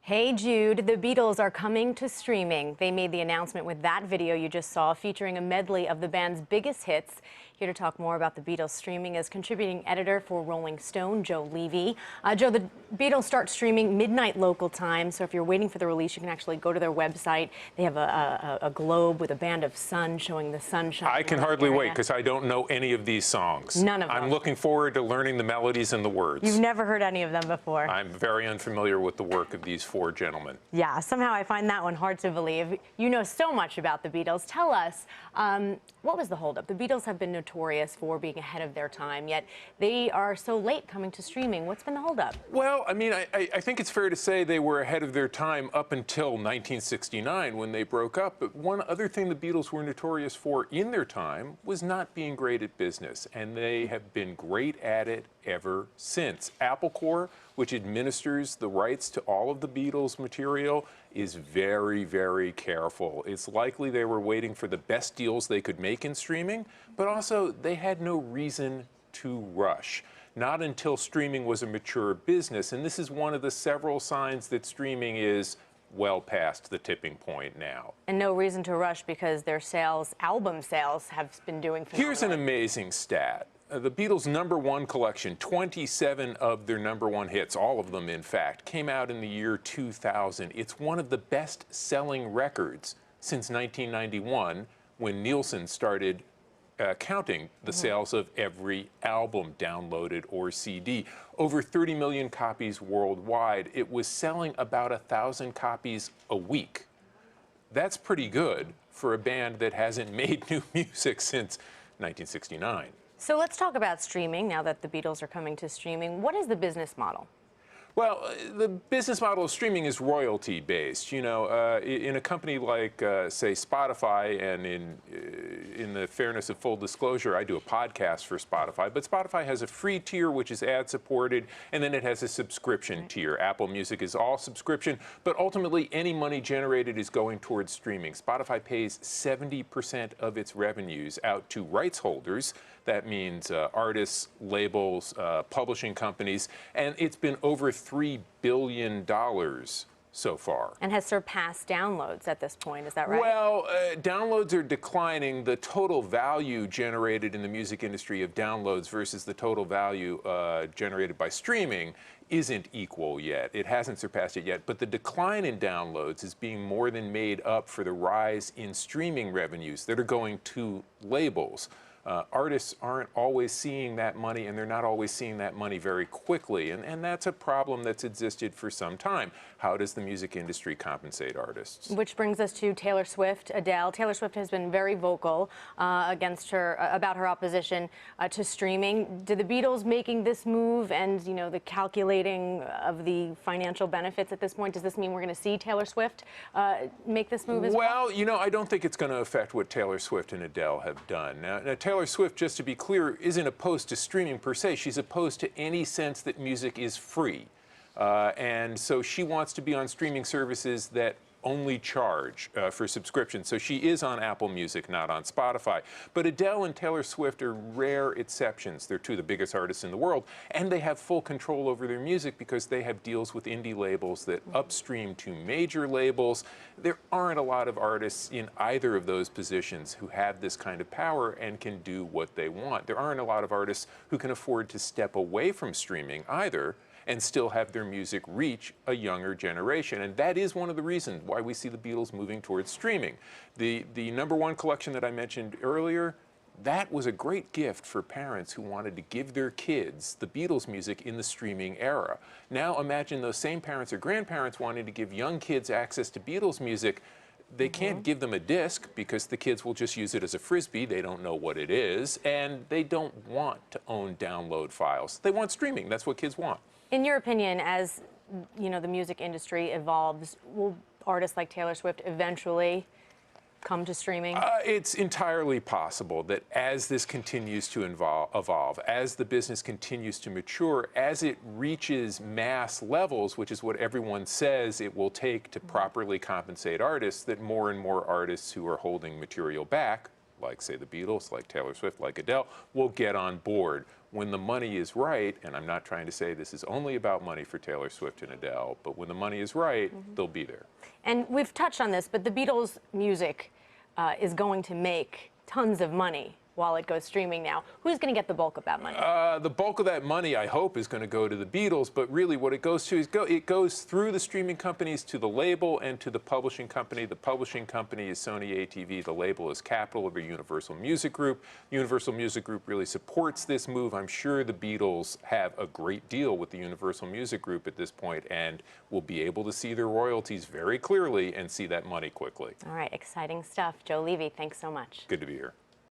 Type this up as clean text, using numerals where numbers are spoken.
Hey Jude, the Beatles are coming to streaming. They made the announcement with that video you just saw featuring a medley of the band's biggest hits. Here to talk more about the Beatles streaming is contributing editor for Rolling Stone, Joe Levy. Joe, the Beatles start streaming midnight local time, so if you're waiting for the release, you can actually go to their website. They have a globe with a band of sun showing the sunshine. I can hardly wait because I don't know any of these songs. None of them. I'm looking forward to learning the melodies and the words. You've never heard any of them before. I'm very unfamiliar with the work of these four gentlemen. Yeah, somehow I find that one hard to believe. You know so much about the Beatles. Tell us, what was the holdup? The Beatles have been notorious for being ahead of their time, yet they are so late coming to streaming. What's been the holdup? Well, I mean, I think it's fair to say they were ahead of their time up until 1969 when they broke up. But one other thing the Beatles were notorious for in their time was not being great at business, and they have been great at it ever since. Apple Corps, which administers the rights to all of the Beatles material, is very, very careful. It's likely they were waiting for the best deals they could make in streaming, but also they had no reason to rush. Not until streaming was a mature business, and this is one of the several signs that streaming is well past the tipping point now. And no reason to rush because their sales, album sales, have been doing phenomenally. Here's an amazing stat. The Beatles' #1 collection, 27 of their #1 hits, all of them in fact, came out in the year 2000. It's one of the best-selling records since 1991 when Nielsen started counting the sales of every album downloaded or CD. Over 30 million copies worldwide. It was selling about 1,000 copies a week. That's pretty good for a band that hasn't made new music since 1969. So let's talk about streaming now that the Beatles are coming to streaming. What is the business model? Well, the business model of streaming is royalty-based. You know, in a company like, say, Spotify, and in the fairness of full disclosure, I do a podcast for Spotify, but Spotify has a free tier, which is ad-supported, and then it has a subscription tier. Apple Music is all subscription, but ultimately any money generated is going towards streaming. Spotify pays 70% of its revenues out to rights holders. That means artists, labels, publishing companies, and it's been over $3 billion so far. And has surpassed downloads at this point, is that right? Well, downloads are declining. The total value generated in the music industry of downloads versus the total value generated by streaming isn't equal yet. It hasn't surpassed it yet, but the decline in downloads is being more than made up for the rise in streaming revenues that are going to labels. Artists aren't always seeing that money, and they're not always seeing that money very quickly, and that's a problem that's existed for some time. How does the music industry compensate artists? Which brings us to Taylor Swift, Adele. Taylor Swift has been very vocal about her opposition to streaming. Do the Beatles making this move and, you know, the calculating of the financial benefits at this point, does this mean we're going to see Taylor Swift make this move as well? Well, you know, I don't think it's going to affect what Taylor Swift and Adele have done. Now, Taylor Swift, just to be clear, isn't opposed to streaming per se. She's opposed to any sense that music is free. And so she wants to be on streaming services that only charge for subscription. So she is on Apple Music, not on Spotify. But Adele and Taylor Swift are rare exceptions. They're two of the biggest artists in the world, and they have full control over their music because they have deals with indie labels that upstream to major labels. There aren't a lot of artists in either of those positions who have this kind of power and can do what they want. There aren't a lot of artists who can afford to step away from streaming either and still have their music reach a younger generation. And that is one of the reasons why we see the Beatles moving towards streaming. The #1 collection that I mentioned earlier, that was a great gift for parents who wanted to give their kids the Beatles music in the streaming era. Now imagine those same parents or grandparents wanting to give young kids access to Beatles music. They can't give them a disc because the kids will just use it as a Frisbee. They don't know what it is, and they don't want to own download files. They want streaming. That's what kids want. In your opinion, as you know, the music industry evolves, will artists like Taylor Swift eventually come to streaming? It's entirely possible that as this continues to evolve, as the business continues to mature, as it reaches mass levels, which is what everyone says it will take to properly compensate artists, that more and more artists who are holding material back, like, say, the Beatles, like Taylor Swift, like Adele, will get on board. when the money is right, and I'm not trying to say this is only about money for Taylor Swift and Adele, but when the money is right, they'll be there. And we've touched on this, but the Beatles' music is going to make tons of money while it goes streaming now. Who's going to get the bulk of that money? The bulk of that money, I hope, is going to go to the Beatles, but really what it goes to is it goes through the streaming companies to the label and to the publishing company. The publishing company is Sony ATV. The label is Capitol or Universal Music Group. Universal Music Group really supports this move. I'm sure the Beatles have a great deal with the Universal Music Group at this point and will be able to see their royalties very clearly and see that money quickly. All right, exciting stuff. Joe Levy, thanks so much. Good to be here.